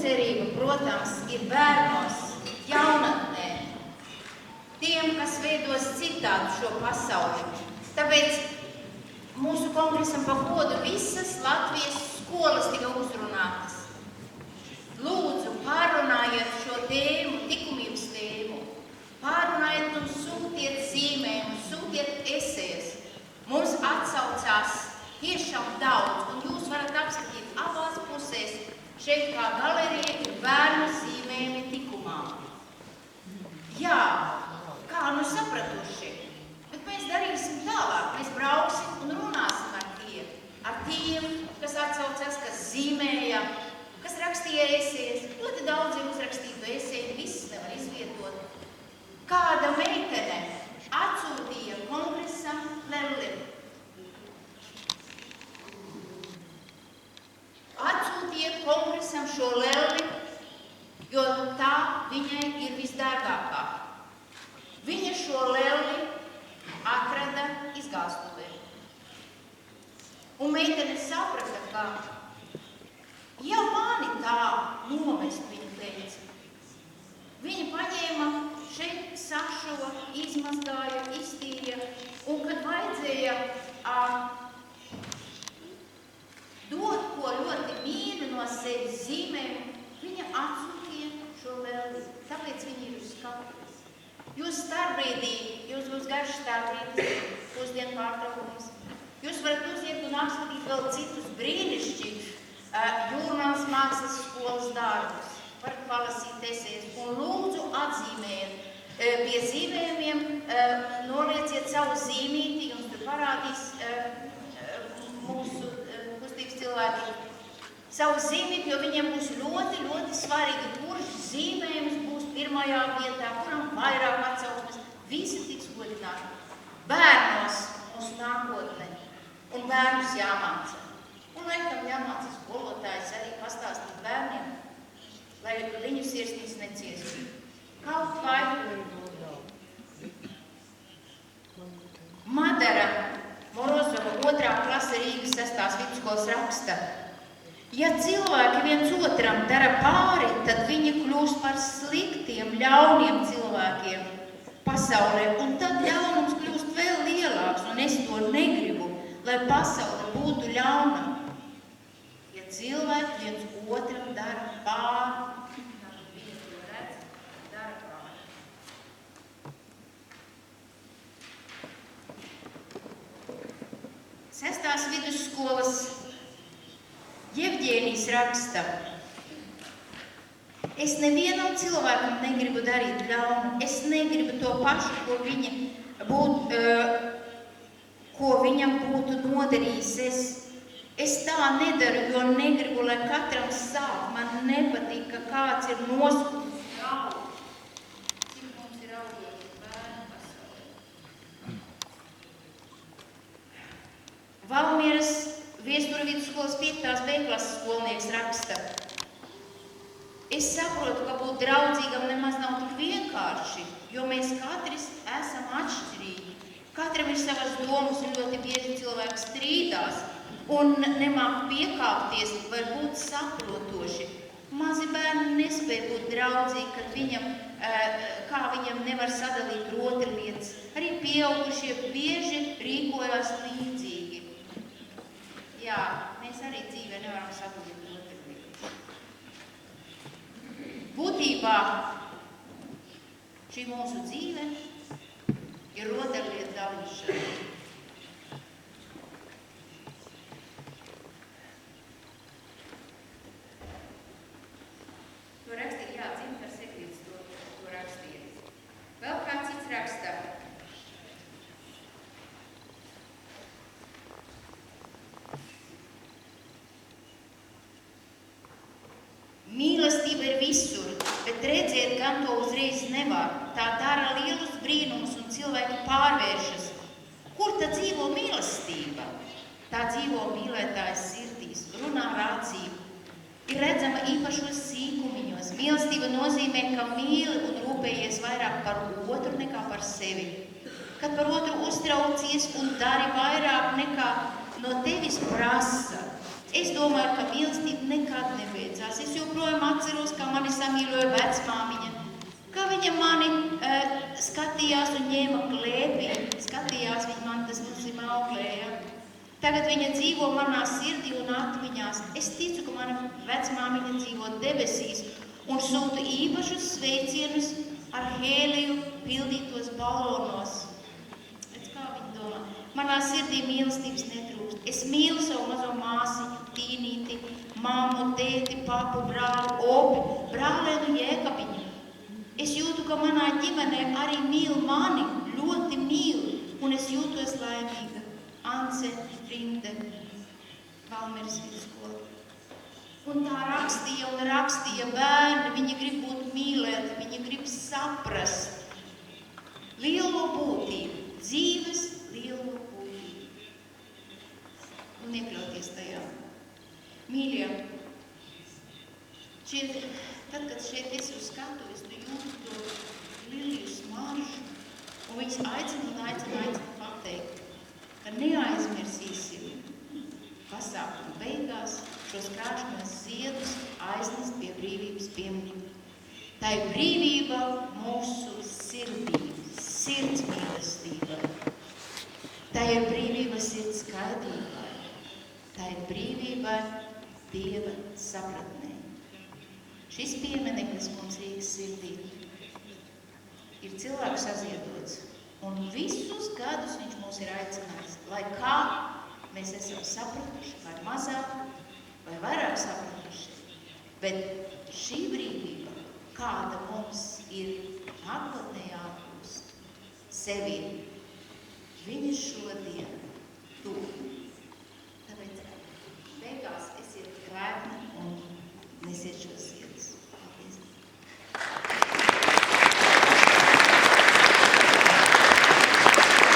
cerība, protams, ir bērnos, jaunatnē, tiem, kas veidos citādu šo pasauli. Tāpēc mūsu kongresam pa godu visas Latvijas skolas tika uzrunātas. Lūdzu, pārunājiet šo tēmu, likumības tēmu. Pārunājiet un sūtiet zīmējumus, sūtiet esejas. Mums atsaucās tiešām daudz, un jūs varat apskatīt abās pusēs. Šeit kā galerija ir bērnu zīmējumi likumā. Jā, kā nu sapratuši, bet mēs darīsim tālāk. Mēs brauksim un runāsim ar tiem, kas atsaucās, kas zīmēja, kas rakstīja esejas. Ļoti daudz ir uzrakstītu eseju, visas nevar izvietot. Kāda meitene atsūtīja kongresam lelli. Atsūtīja kongresam šo lelli, jo tā viņai ir visdārgākā. Viņa šo lelli atrada izgāstuvē. Un meitene saprata, ka jau mani tā nomest, viņa teica. Viņa paņēma šeit sašuva, izmazgāja, iztīrja, un kad vajadzēja dot ko ļoti mīļu no sevis zīmējumu, viņa atsūtīja šo lelli. Tāpēc viņa ir uz skatuves. Jūs starpbrīdī, jūs būs garš starpbrīdis, pusdienu pārtraukums. Jūs varat uziet un apskatīt vēl citus brīnišķīgus Jūrmālas mākslas skolas darbus. Varat palasīt esejas un lūdzu atzīmējiet. Pie zīmējumiem nolieciet savu zīmīti, jums tur parādīs mūsu kustības cilvēki savu zīmīti, jo viņiem būs ļoti, ļoti svarīgi, kurš zīmējums būs pirmajā vietā, kuram vairāk atsauksmes. Visi tiks godināti. Bērnos mūsu nākotne un bērnus jāmāca. Un laikam jāmāca skolotājs arī pastāstīt bērniem, lai viņu sirsnīs neciestu. Kaut vai Madara Morozova 2. klase Rīgas 6. vidusskolas raksta. Ja cilvēki viens otram dara pāri, tad viņi kļūst par sliktiem, ļauniem cilvēkiem pasaulē, un tad ļaunums kļūst vēl lielāks, un es to negribu, lai pasaule būtu ļauna. Ja cilvēki viens otram dara pāri, tad viņi to redz, dara pāri. Sestās vidusskolas Jevģēnijs raksta. Es nevienam cilvēkam negribu darīt ļaunu. Es negribu to pašu, ko viņam būtu nodarījis. Es tā nedaru, jo negribu, lai katram sāp. Man nepatīk, ka kāds ir noskūtis rauds. Cik mums ir raudīgi bērnu pasaulē? Valmieras Viestura vidusskolas 5. B klases skolnieks raksta. Es saprotu, ka būt draudzīgam nemaz nav tik vienkārši, jo mēs katrs esam atšķirīgi. Katram ir savas domas un ļoti bieži cilvēks strīdās un nemāk piekāpties vai būt saprotoši. Mazi bērni nespēj būt draudzīgi, kā viņam nevar sadalīt rotaļlietas. Arī pieaugušie bieži rīkojās līdzīgi. Jā, mēs arī dzīvē nevaram sadalīt rotaļlietas. Būtībā šī mūsu dzīve ir rotaļlietu dalīšana. To rakstīt, jā, Dzimtars Eklīds to rakstīt. Vēl kāds cits rakstā. Mīlestība ir visur, bet redzēt gan to uzreiz nevar. Tā dara lielus brīnumus un cilvēki pārvēršas. Kur tad dzīvo mīlestība? Tā dzīvo mīlētājas sirdīs, runā ar acīm. Ir redzama īpašos sīkumiņos. Mīlestība nozīmē, ka mīli un rūpējies vairāk par otru nekā par sevi. Kad par otru uztraucies un dari vairāk nekā no tevis prasa. Es domāju, ka mīlestība nekad nebeidzās. Es joprojām atceros mani samīļoja vecmāmiņa, ka viņa mani skatījās un ņēma klēpī, skatījās viņa man, tas nozīmē auklēja. Tagad viņa dzīvo manā sirdī un atmiņās. Es ticu, ka mana vecmāmiņa dzīvo debesīs un sūta īpašus sveicienus ar hēliju pildītos balonos. Redz, kā viņa domā? Manā sirdī mīlestības netrūkst. Es mīlu savu mazo māsiņu, Tīnīti, mammu, tēti, papu, brāli, opi, brālēnu Jēkabiņu. Es jūtu, ka manā ģimenē arī mīl mani, ļoti mīl, un es jūtos laimīga. Ance, Rinde, Valmieras vidusskola. Un tā rakstīja un rakstīja bērni, viņi grib būt mīlēti, viņi grib saprast lielo būtību, dzīves lielo būtību. Un iekļauties tajā. Mīļie, tad, kad šeit esi uz skatuves, tu jūti to liliju smaržu, un viņas aicina pateikt, ka neaizmirsīsim pasākumu beigās šos krāšņos ziedus aiznest pie brīvības piemiņa. Tā ir brīvība mūsu sirdī, sirds mīlestībai. Tā ir brīvība sirds skaidrībai. Tā ir brīvība Dieva sapratnē. Šis piemineklis mums Rīgas sirdī ir cilvēku saziedots, un visus gadus viņš mūs ir aicinājis, lai kā mēs esam sapratuši, vai mazāk, vai vairāk sapratuši, bet šī brīvība, kāda mums ir nākotnē jāatgūst sevi, viņa šodien tuvu. Tāpēc beigās esiet krēpni un nesiet šos